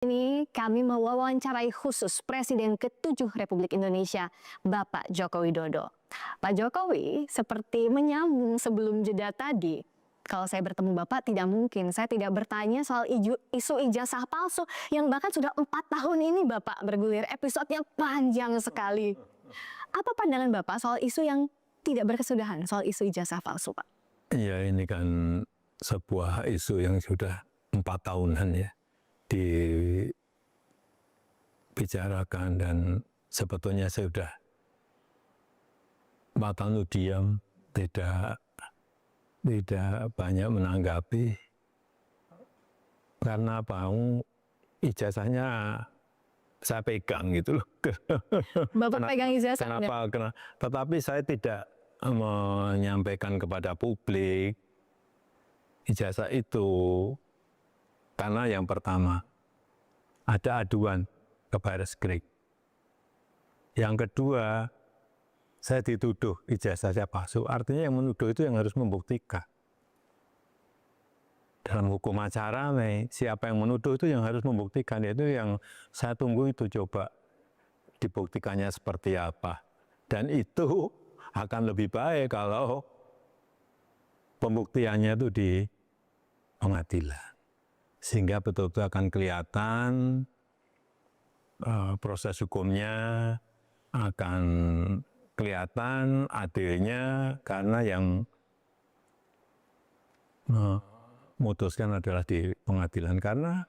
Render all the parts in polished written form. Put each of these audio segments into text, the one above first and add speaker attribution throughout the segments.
Speaker 1: Ini kami mewawancarai khusus Presiden ke-7 Republik Indonesia, Bapak Joko Widodo. Pak Jokowi seperti menyambung sebelum jeda tadi. Kalau saya bertemu Bapak tidak mungkin saya tidak bertanya soal isu ijazah palsu yang bahkan sudah 4 tahun ini Bapak bergulir, episodenya panjang sekali. Apa pandangan Bapak soal isu yang tidak berkesudahan, soal isu ijazah palsu, Pak?
Speaker 2: Ya, ini kan sebuah isu yang sudah 4 tahunan ya dibicarakan, dan sebetulnya saya sudah 4 tahun itu diam, tidak banyak menanggapi. Karena apa? Ijazahnya saya pegang gitu loh.
Speaker 1: Bapak pegang ijazah?
Speaker 2: Kenapa? Tetapi saya tidak menyampaikan kepada publik ijazah itu. Karena yang pertama, ada aduan ke Barreskrim. Yang kedua, saya dituduh ijazahnya palsu. Artinya yang menuduh itu yang harus membuktikan. Dalam hukum acara, siapa yang menuduh itu yang harus membuktikan. Itu yang saya tunggu, itu coba dibuktikannya seperti apa. Dan itu akan lebih baik kalau pembuktiannya itu di pengadilan. Sehingga betul-betul akan kelihatan proses hukumnya, akan kelihatan adilnya, karena yang memutuskan adalah di pengadilan. Karena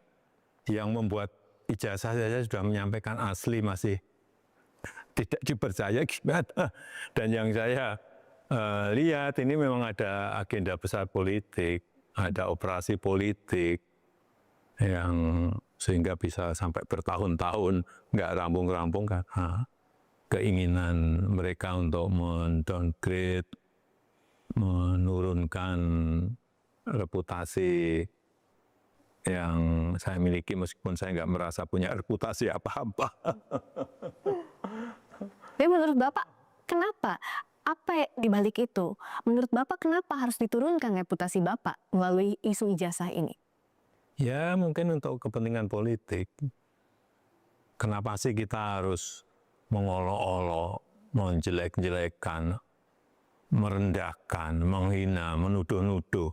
Speaker 2: yang membuat ijazah saja sudah menyampaikan asli masih tidak dipercaya, gimana. Dan yang saya lihat ini memang ada agenda besar politik, ada operasi politik, yang sehingga bisa sampai bertahun-tahun nggak rampung-rampung, karena keinginan mereka untuk mendowngrade, menurunkan reputasi yang saya miliki, meskipun saya nggak merasa punya reputasi apa-apa.
Speaker 1: Tapi menurut Bapak, kenapa? Apa dibalik itu? Menurut Bapak, kenapa harus diturunkan reputasi Bapak melalui isu ijazah ini?
Speaker 2: Ya, mungkin untuk kepentingan politik. Kenapa sih kita harus mengolok-olok, menjelek-jelekan, merendahkan, menghina, menuduh-nuduh?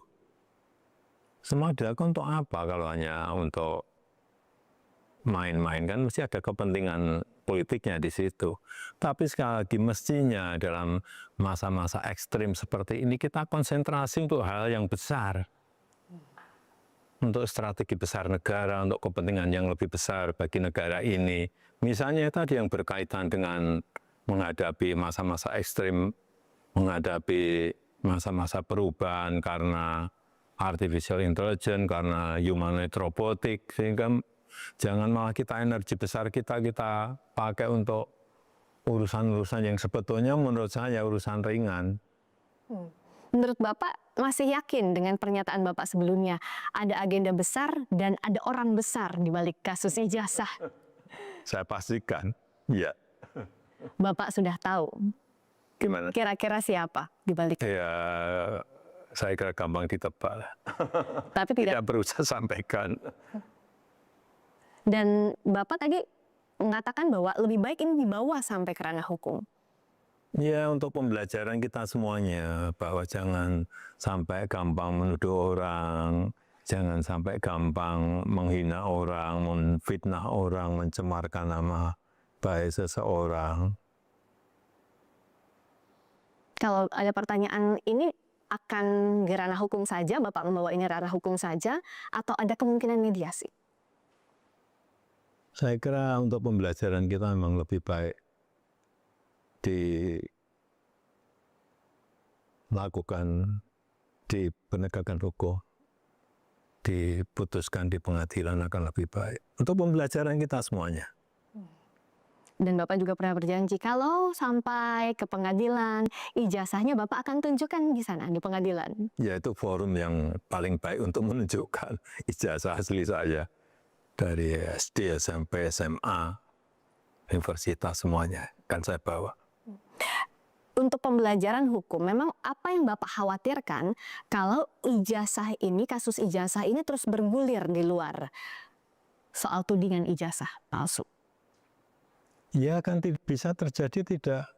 Speaker 2: Semua dilakukan untuk apa kalau hanya untuk main-main? Kan mesti ada kepentingan politiknya di situ. Tapi sekali lagi, mestinya dalam masa-masa ekstrim seperti ini kita konsentrasi untuk hal yang besar. Untuk strategi besar negara, untuk kepentingan yang lebih besar bagi negara ini. Misalnya tadi yang berkaitan dengan menghadapi masa-masa ekstrim, menghadapi masa-masa perubahan karena artificial intelligence, karena humanoid robotik, sehingga jangan malah kita energi besar kita pakai untuk urusan-urusan yang sebetulnya menurut saya urusan ringan.
Speaker 1: Menurut Bapak, masih yakin dengan pernyataan Bapak sebelumnya, ada agenda besar dan ada orang besar di balik kasus ijazah?
Speaker 2: Saya pastikan, ya.
Speaker 1: Bapak sudah tahu?
Speaker 2: Gimana?
Speaker 1: Kira-kira siapa di balik?
Speaker 2: Ya, saya kira gampang ditebak lah.
Speaker 1: Tapi tidak
Speaker 2: perlu saya sampaikan.
Speaker 1: Dan Bapak tadi mengatakan bahwa lebih baik ini dibawa sampai ke ranah hukum.
Speaker 2: Ya, untuk pembelajaran kita semuanya, bahwa jangan sampai gampang menuduh orang, jangan sampai gampang menghina orang, menfitnah orang, mencemarkan nama baik seseorang.
Speaker 1: Kalau ada pertanyaan ini, akan ke ranah hukum saja, Bapak membawa ini ranah hukum saja, atau ada kemungkinan mediasi?
Speaker 2: Saya kira untuk pembelajaran kita memang lebih baik dilakukan di penegakan hukum, diputuskan di pengadilan akan lebih baik. Untuk pembelajaran kita semuanya.
Speaker 1: Dan Bapak juga pernah berjanji kalau sampai ke pengadilan, ijazahnya Bapak akan tunjukkan di sana, di pengadilan.
Speaker 2: Ya, itu forum yang paling baik untuk menunjukkan ijazah asli saya. Dari SD, SMP, SMA, universitas, semuanya kan saya bawa.
Speaker 1: Untuk pembelajaran hukum, memang apa yang Bapak khawatirkan kalau ijazah ini, kasus ijazah ini terus bergulir di luar soal tudingan ijazah palsu?
Speaker 2: Ya kan bisa terjadi tidak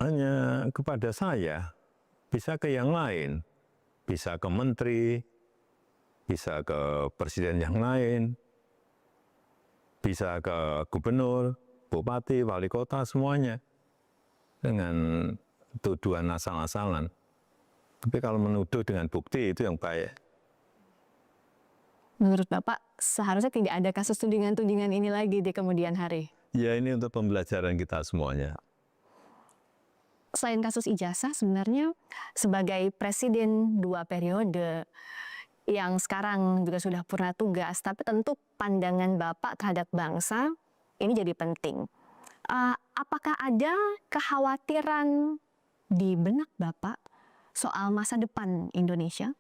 Speaker 2: hanya kepada saya, bisa ke yang lain, bisa ke menteri, bisa ke presiden yang lain, bisa ke gubernur, bupati, wali kota, semuanya dengan tuduhan asal-asalan. Tapi kalau menuduh dengan bukti itu yang baik.
Speaker 1: Menurut Bapak, seharusnya tidak ada kasus tudingan-tudingan ini lagi di kemudian hari.
Speaker 2: Ya ini untuk pembelajaran kita semuanya.
Speaker 1: Selain kasus ijazah, sebenarnya sebagai presiden 2 periode yang sekarang juga sudah purna tugas, tapi tentu pandangan Bapak terhadap bangsa ini jadi penting. Apakah ada kekhawatiran di benak Bapak soal masa depan Indonesia?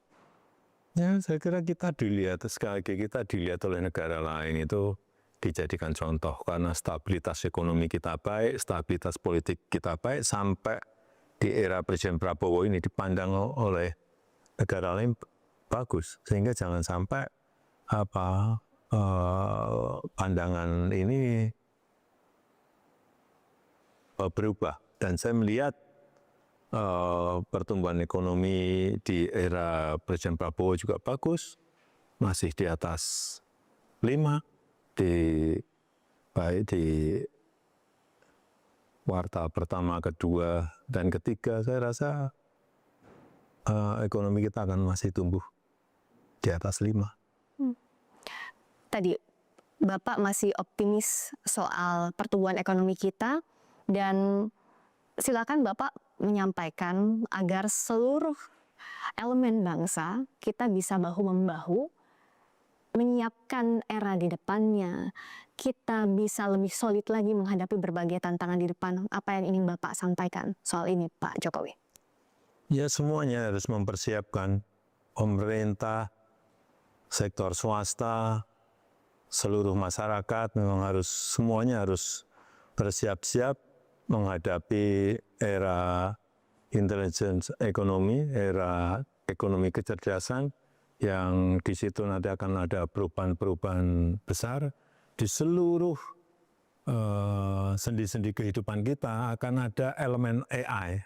Speaker 2: Ya saya kira kita dilihat, sekali lagi kita dilihat oleh negara lain itu dijadikan contoh karena stabilitas ekonomi kita baik, stabilitas politik kita baik, sampai di era Presiden Prabowo ini dipandang oleh negara lain bagus, sehingga jangan sampai pandangan ini berubah. Dan saya melihat pertumbuhan ekonomi di era Presiden Prabowo juga bagus, masih di atas 5. Baik di kuartal pertama, kedua, dan ketiga, saya rasa ekonomi kita akan masih tumbuh di atas 5.
Speaker 1: Tadi Bapak masih optimis soal pertumbuhan ekonomi kita, dan silakan Bapak menyampaikan agar seluruh elemen bangsa kita bisa bahu-membahu menyiapkan era di depannya, kita bisa lebih solid lagi menghadapi berbagai tantangan di depan. Apa yang ingin Bapak sampaikan soal ini, Pak Jokowi?
Speaker 2: Ya semuanya harus mempersiapkan, pemerintah, sektor swasta, seluruh masyarakat memang semuanya harus bersiap-siap menghadapi era intelligence ekonomi, era ekonomi kecerdasan, yang di situ nanti akan ada perubahan-perubahan besar di seluruh sendi-sendi kehidupan kita. Akan ada elemen AI,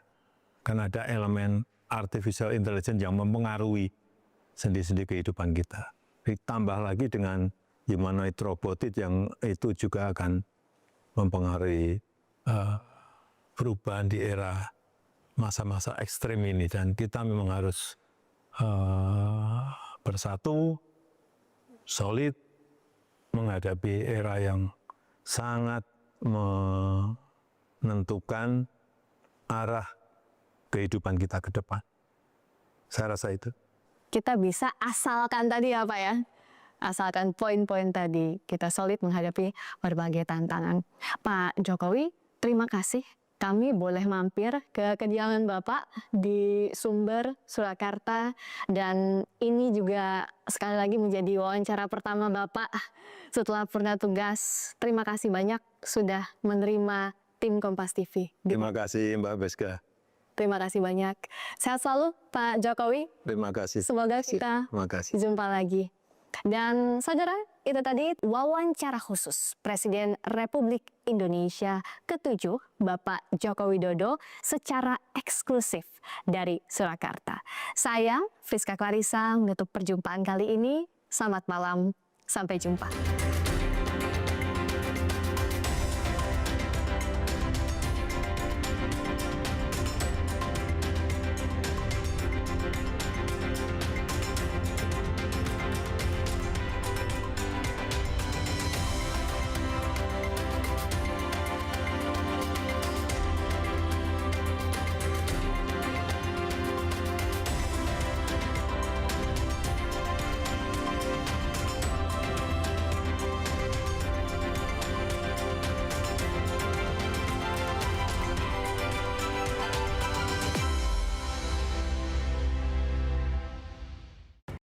Speaker 2: akan ada elemen artificial intelligence yang mempengaruhi sendi-sendi kehidupan kita. Ditambah lagi dengan humanoid robotik yang itu juga akan mempengaruhi perubahan di era masa-masa ekstrim ini, dan kita memang harus bersatu, solid, menghadapi era yang sangat menentukan arah kehidupan kita ke depan. Saya rasa itu.
Speaker 1: Kita bisa asalkan tadi ya Pak ya, asalkan poin-poin tadi, kita solid menghadapi berbagai tantangan. Pak Jokowi, terima kasih. Kami boleh mampir ke kediaman Bapak di Sumber, Surakarta, dan ini juga sekali lagi menjadi wawancara pertama Bapak setelah purna tugas. Terima kasih banyak sudah menerima tim Kompas TV.
Speaker 2: Terima kasih Mbak Beska.
Speaker 1: Terima kasih banyak. Sehat selalu Pak Jokowi.
Speaker 2: Terima kasih.
Speaker 1: Semoga kita jumpa lagi. Dan saudara, itu tadi wawancara khusus Presiden Republik Indonesia ke-7 Bapak Joko Widodo secara eksklusif dari Surakarta. Saya, Friska Clarissa, menutup perjumpaan kali ini. Selamat malam, sampai jumpa.